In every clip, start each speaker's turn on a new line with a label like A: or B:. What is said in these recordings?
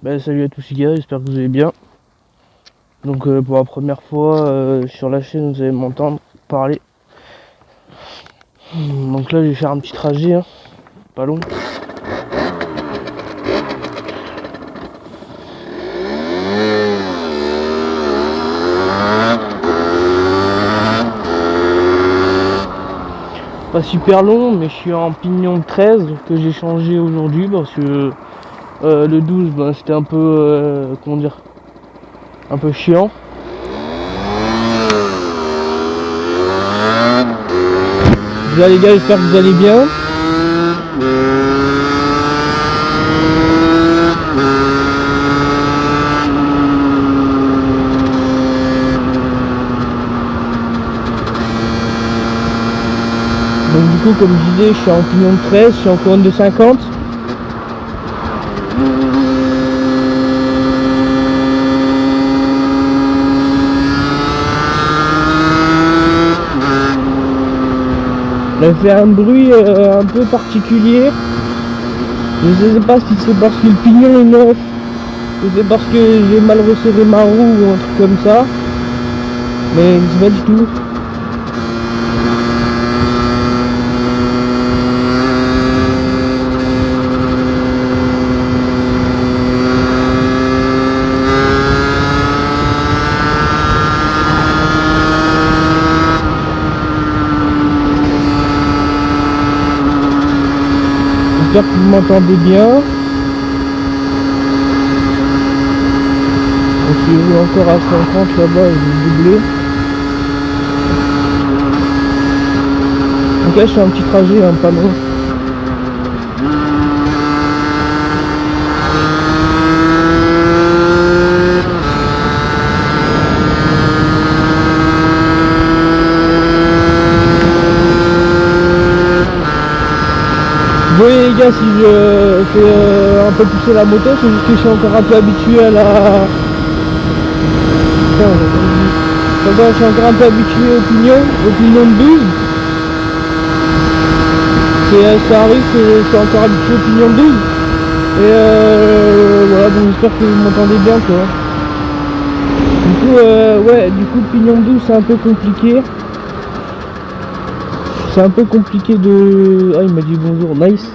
A: Salut à tous les gars, j'espère que vous allez bien. Donc pour la première fois sur la chaîne, vous allez m'entendre parler. Donc là je vais faire un petit trajet, hein, pas long. Pas super long, mais je suis en pignon 13 que j'ai changé aujourd'hui parce que le 12 c'était un peu comment dire, un peu chiant. Déjà les gars, j'espère que vous allez bien. Donc du coup, comme je disais, je suis en pignon 13, je suis en couronne de 50. Ça fait un bruit un peu particulier. Je ne sais pas si c'est parce que le pignon est neuf, ou c'est parce que j'ai mal resserré ma roue ou un truc comme ça. Mais je sais pas du tout. J'espère que vous m'entendez bien. Donc je suis encore à 50 là-bas, je vais doubler. Donc là je fais un petit trajet, hein, pas long. Vous voyez les gars, si je fais un peu pousser la moto, c'est juste que je suis encore un peu habitué à la... Je suis encore un peu habitué au pignon de 12. Ça arrive que je suis encore habitué au pignon de 12. Et voilà, donc j'espère que vous m'entendez bien quoi. Du coup pignon de 12 c'est un peu compliqué. C'est un peu compliqué de... Ah il m'a dit bonjour, nice.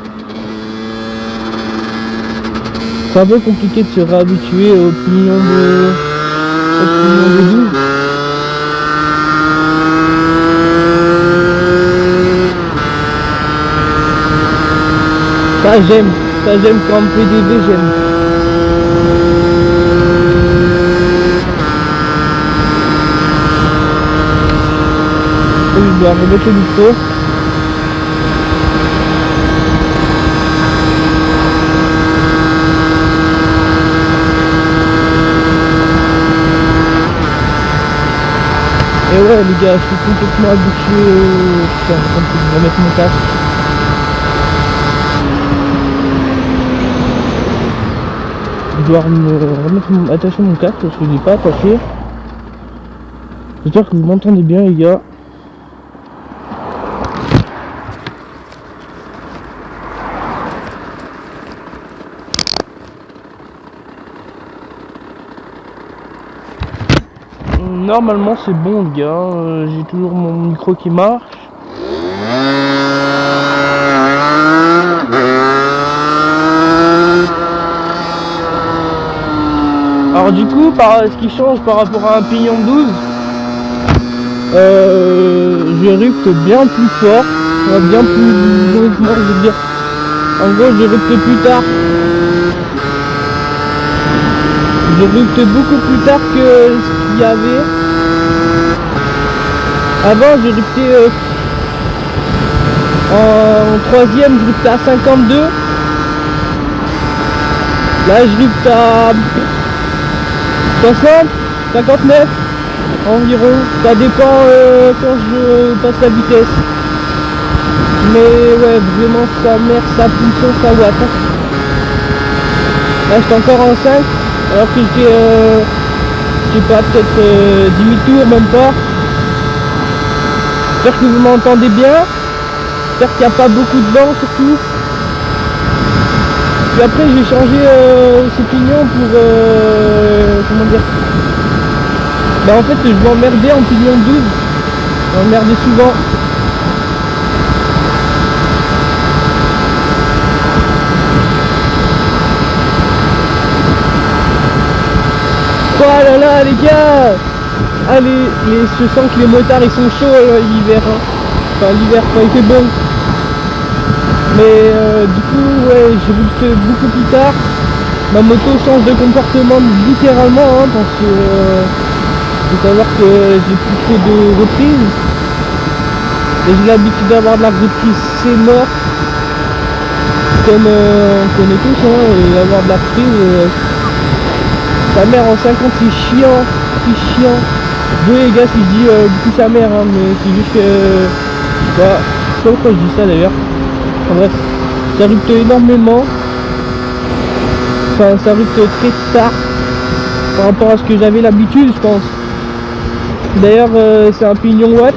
A: C'est un peu compliqué de se réhabituer au pignon de 12. Ça j'aime quand on fait des V, j'aime. Je dois remettre le micro. Et ouais les gars, je suis complètement habitué au... Putain, je vais remettre mon casque. Je dois attacher mon casque parce que je l'ai pas attaché. J'espère que vous m'entendez bien les gars. Normalement c'est bon les gars, j'ai toujours mon micro qui marche. Alors du coup, ce qui change par rapport à un pignon 12, je rupte bien plus fort, bien plus... Comment je veux dire, en gros je rupte plus tard. Je rupte beaucoup plus tard que ce qu'il y avait. Avant je ruptais en troisième, je ruptais à 52. Là je rupte à 60, 59 environ. Ça dépend quand je passe la vitesse. Mais ouais, vraiment sa mère, sa pulsion, sa watt. Là j'étais encore en 5, alors que j'étais, je sais pas, peut-être 10 000 tours, même pas. J'espère que vous m'entendez bien. J'espère qu'il n'y a pas beaucoup de vent surtout. Puis après j'ai changé ces pignons pour comment dire. Bah en fait je m'emmerdais en pignon 12. Je m'emmerdais souvent. Oh là là les gars. Ah je sens que les motards ils sont chauds l'hiver hein. Enfin l'hiver quand il fait bon. Mais du coup ouais j'ai vu que beaucoup plus tard ma moto change de comportement littéralement hein, parce que faut savoir que j'ai plus trop de reprises et j'ai l'habitude d'avoir de la reprise c'est mort comme on connaît tous hein, et avoir de la reprise sa mère en 50 c'est chiant. Désolé les gars si je dis beaucoup sa mère hein, mais c'est juste que bah, je sais pas pourquoi je dis ça d'ailleurs. En bref, ça rupte énormément. Enfin ça rupte très tard par rapport à ce que j'avais l'habitude je pense. D'ailleurs c'est un pignon Watts.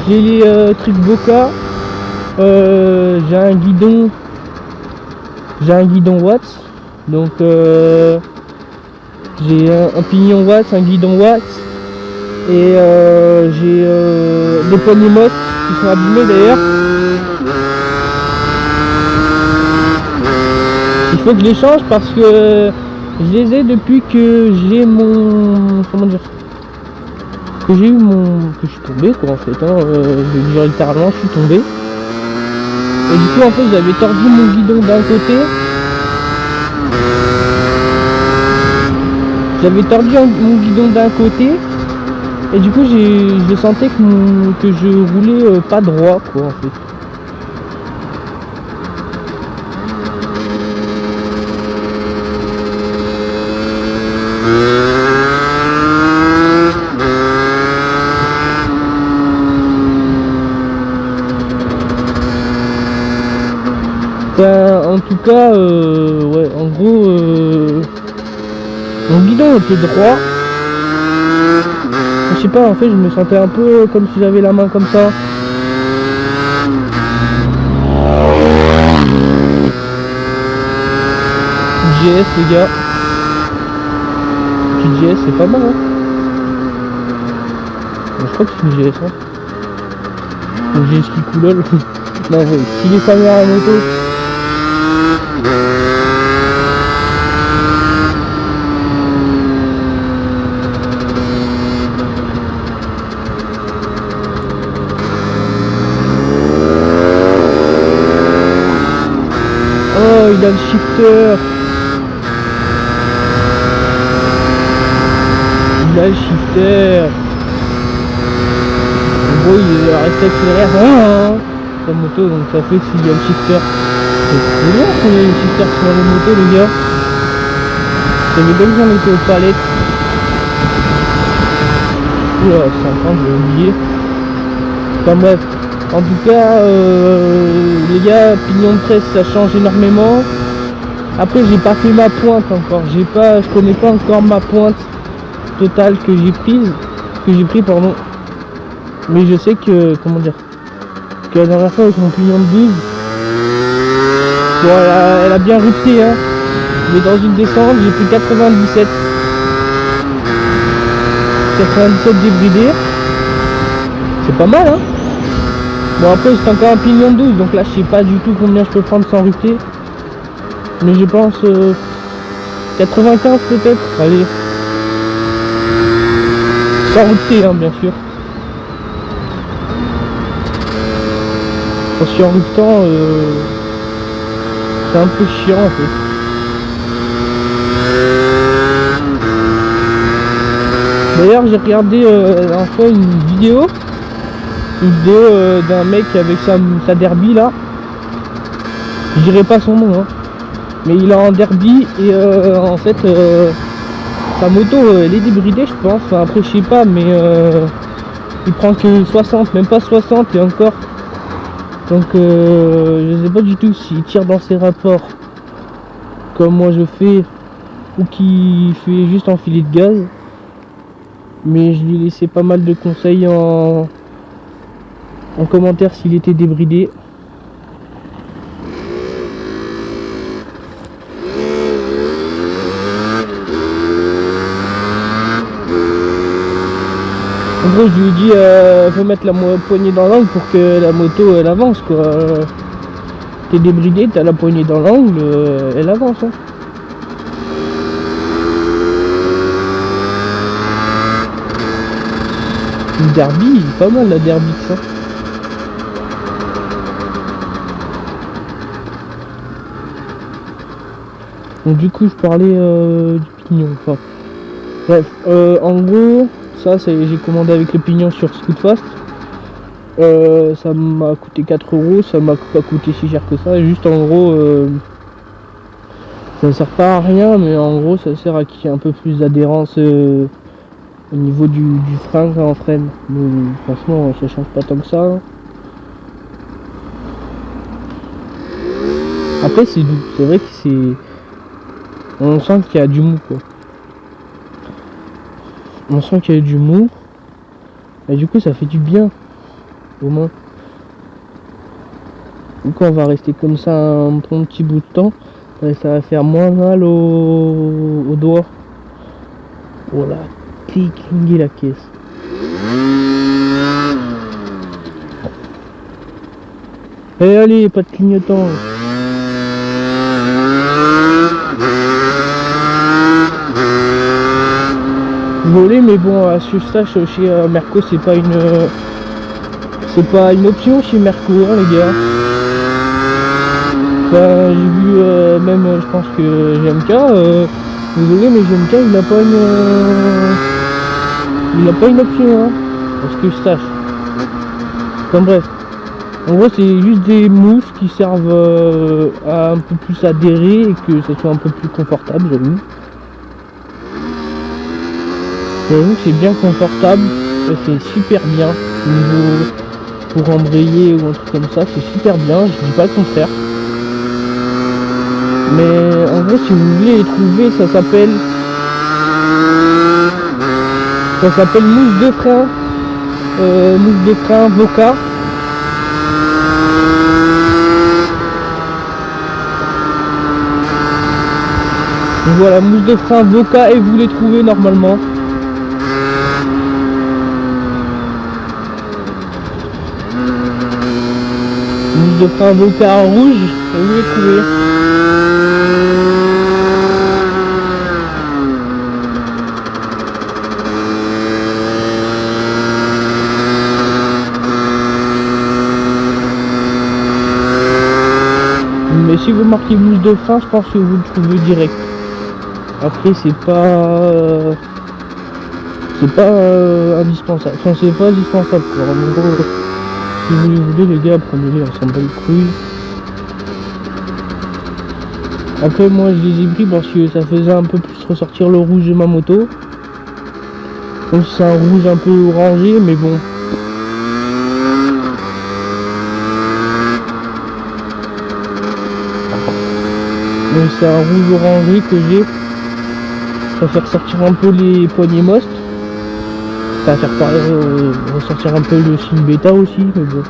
A: J'ai les trucs Boca. J'ai un guidon Watts. Donc j'ai un pignon Watts, un guidon Watts. Et j'ai des poignées Moss qui sont abîmées d'ailleurs. Il faut que je les change parce que je les ai depuis que j'ai mon... Comment dire, que j'ai eu mon... que je suis tombé quoi en fait hein, je veux dire littéralement je suis tombé. Et du coup en fait j'avais tordu mon guidon d'un côté. Mon guidon d'un côté. Et du coup je sentais que je roulais pas droit quoi en fait. En tout cas, ouais, en gros, mon guidon était droit. Je sais pas, en fait, je me sentais un peu comme si j'avais la main comme ça. GS, les gars. Petite GS, c'est pas mal, hein. Bon, je crois que c'est une GS, hein. Une GS qui coulole. Non, ouais, s'il est sa mère à moto. Oh, il a le shifter. En gros, il reste accéléré sa moto, donc ça fait s'il y a le shifter. C'est trop bien qu'on ait le shifter sur les motos, les gars. J'avais bien besoin d'être aux palettes. Oula, c'est un temps, j'ai oublié. Enfin bref. En tout cas, les gars, pignon de presse ça change énormément. Après j'ai pas fait ma pointe encore, je connais pas encore ma pointe totale que j'ai pris pardon. Mais je sais que, comment dire, que la dernière fois avec mon pignon de 12, bon, elle a bien rupté hein. Mais dans une descente j'ai pris 97 débridés. C'est pas mal hein. Bon après c'est encore un pignon de 12 donc là je sais pas du tout combien je peux prendre sans rupter. Mais je pense 95 peut-être, allez. Sans rupter hein, bien sûr. Parce qu'en ruptant c'est un peu chiant en fait. D'ailleurs j'ai regardé un fois une vidéo d'un mec avec sa derby là. Je dirais pas son nom hein. Mais il est en derby et en fait sa moto elle est débridée je pense. Enfin, après je sais pas mais il prend que 60, même pas 60 et encore. Donc je sais pas du tout s'il tire dans ses rapports comme moi je fais ou qu'il fait juste en filet de gaz. Mais je lui ai laissé pas mal de conseils en commentaire s'il était débridé. En gros, je lui ai dit, faut mettre la poignée dans l'angle pour que la moto elle avance quoi. T'es débridé, t'as la poignée dans l'angle, elle avance. Hein. Une derby, pas mal la derby ça. Donc du coup je parlais du pignon. Enfin, bref, en gros, ça j'ai commandé avec le pignon sur Scootfast. Ça m'a coûté 4 euros, ça m'a pas coûté si cher que ça. Juste en gros, ça sert pas à rien, mais en gros ça sert à qu'il y ait un peu plus d'adhérence au niveau du frein quand on freine. Mais franchement ça change pas tant que ça. Après c'est doux, c'est vrai que c'est... On sent qu'il y a du mou quoi. On sent qu'il y a du mou. Et du coup ça fait du bien. Au moins. Du coup on va rester comme ça un bon petit bout de temps. Et ça va faire moins mal aux doigts. Voilà. Clinguer la caisse. Et allez, pas de clignotant. Voler, mais bon, à ce stage chez Merco, c'est pas une option chez Merco, hein, les gars. Enfin, j'ai vu même, je pense que GMK, désolé, mais GMK il a pas une option, hein, parce que je sache. Enfin bref. En gros, c'est juste des mousses qui servent à un peu plus adhérer et que ça soit un peu plus confortable, j'avoue. J'avoue que c'est bien confortable, ça fait super bien. Niveau pour embrayer ou un truc comme ça, c'est super bien, je dis pas le contraire. Mais en gros, si vous voulez les trouver, ça s'appelle mousse de frein Voca. Donc voilà, mousse de frein Voca et vous les trouvez normalement. Mousse de frein Voca en rouge et vous les trouvez. Mais si vous marquez mousse de frein, je pense que vous le trouvez direct. Après c'est pas indispensable. Enfin c'est pas indispensable quoi. En gros, si vous les voulez les gars, prenez-les, on s'en bat les couilles. Après moi je les ai pris parce que ça faisait un peu plus ressortir le rouge de ma moto. Donc c'est un rouge un peu orangé mais bon. Donc c'est un rouge orangé que j'ai. Ça va faire sortir un peu les poignées most. Ça va faire ressortir un peu le signe bêta aussi, mais bon.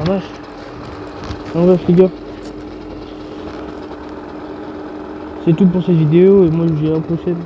A: La vache. En bref les gars. C'est tout pour cette vidéo et moi je vous dis à la prochaine.